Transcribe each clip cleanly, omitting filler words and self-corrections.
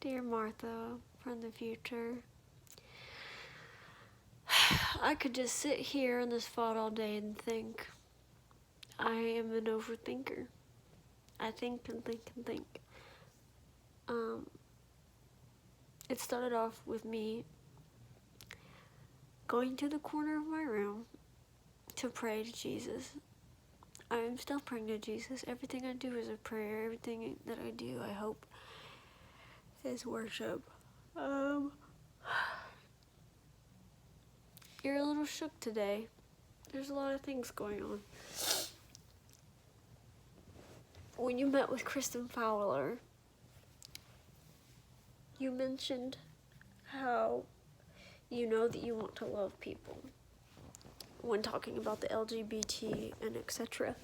Dear Martha from the future, I could just sit here in this spot all day and think. I am an overthinker. I think and think and think. It started off with me going to the corner of my room to pray to Jesus. I am still praying to Jesus. Everything I do is a prayer. Everything that I do, I hope, is worship. You're a little shook today. There's a lot of things going on. When you met with Kristen Fowler, you mentioned how you know that you want to love people when talking about the LGBT and etc.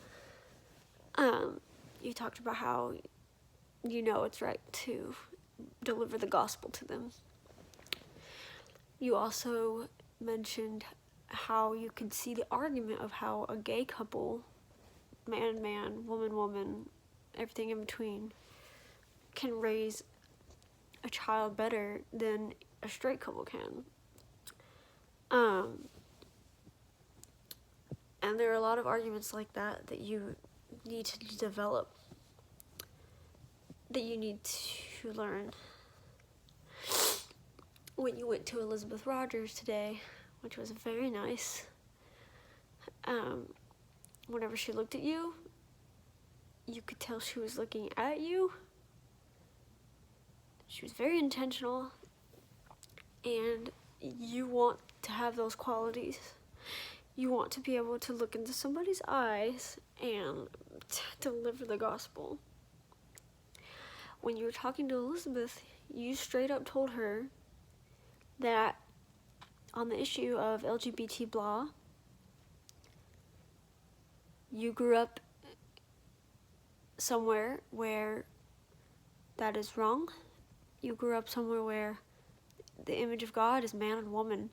You talked about how you know it's right to deliver the gospel to them. You also mentioned how you could see the argument of how a gay couple, man, woman, everything in between, can raise a child better than a straight couple can. And there are a lot of arguments like that that you need to develop, that you need to learn. When you went to Elizabeth Rogers today, which was very nice, whenever she looked at you, you could tell she was looking at you. She was very intentional, and you want to have those qualities. You want to be able to look into somebody's eyes and deliver the gospel. When you were talking to Elizabeth, you straight up told her that on the issue of LGBT blah, you grew up somewhere where that is wrong. You grew up somewhere where the image of God is man and woman.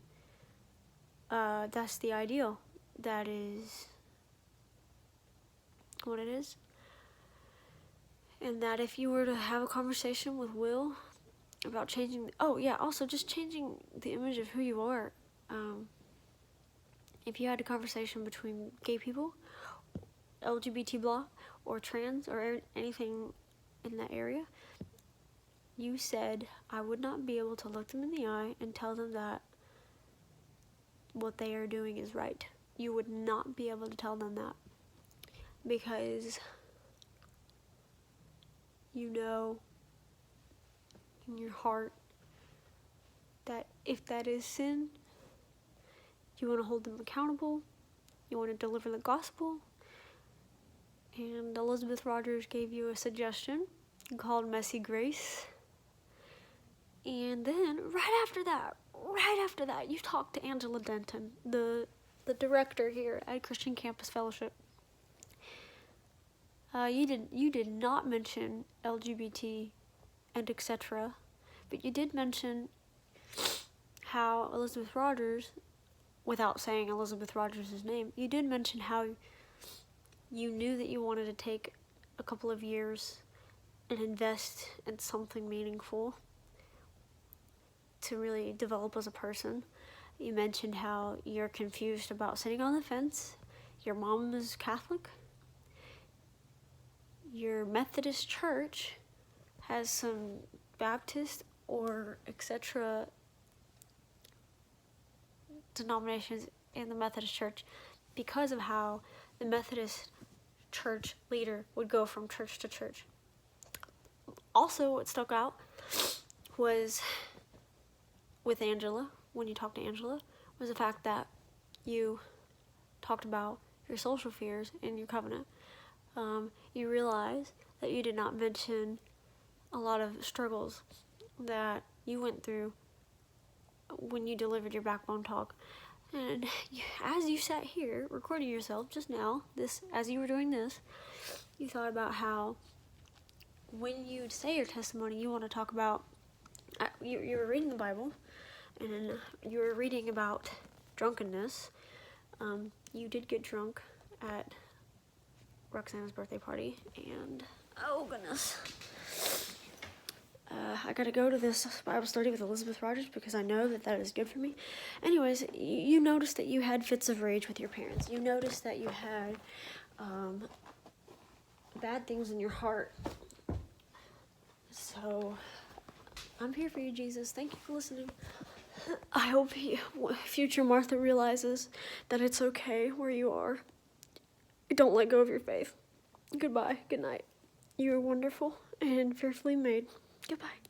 That's the ideal. That is what it is. And that if you were to have a conversation with Will about changing, also just changing the image of who you are. If you had a conversation between gay people, LGBT blah, or trans, or anything in that area, you said I would not be able to look them in the eye and tell them that what they are doing is right. You would not be able to tell them that, because you know in your heart that if that is sin, you want to hold them accountable, you want to deliver the gospel. And Elizabeth Rogers gave you a suggestion called Messy Grace. And then right after that, you talked to Angela Denton, the director here at Christian Campus Fellowship. You did not mention LGBT and etc., but you did mention how Elizabeth Rogers, without saying Elizabeth Rogers' name, you did mention how you knew that you wanted to take a couple of years and invest in something meaningful to really develop as a person. You mentioned how you're confused about sitting on the fence. Your mom is Catholic. Your Methodist church has some Baptist or etc. denominations in the Methodist church because of how the Methodist church leader would go from church to church. Also, what stuck out was with Angela, when you talked to Angela, was the fact that you talked about your social fears in your covenant. You realize that you did not mention a lot of struggles that you went through when you delivered your backbone talk. And as you sat here recording yourself just now, as you were doing this, you thought about how when you say your testimony, you want to talk about, you were reading the Bible, and you were reading about drunkenness. You did get drunk at Roxana's birthday party, and oh goodness, I gotta go to this Bible study with Elizabeth Rogers because I know that is good for me. Anyways, you noticed that you had fits of rage with your parents. You noticed that you had bad things in your heart. So, I'm here for you, Jesus. Thank you for listening. I hope future Martha realizes that it's okay where you are. Don't let go of your faith. Goodbye. Good night. You are wonderful and fearfully made. Goodbye.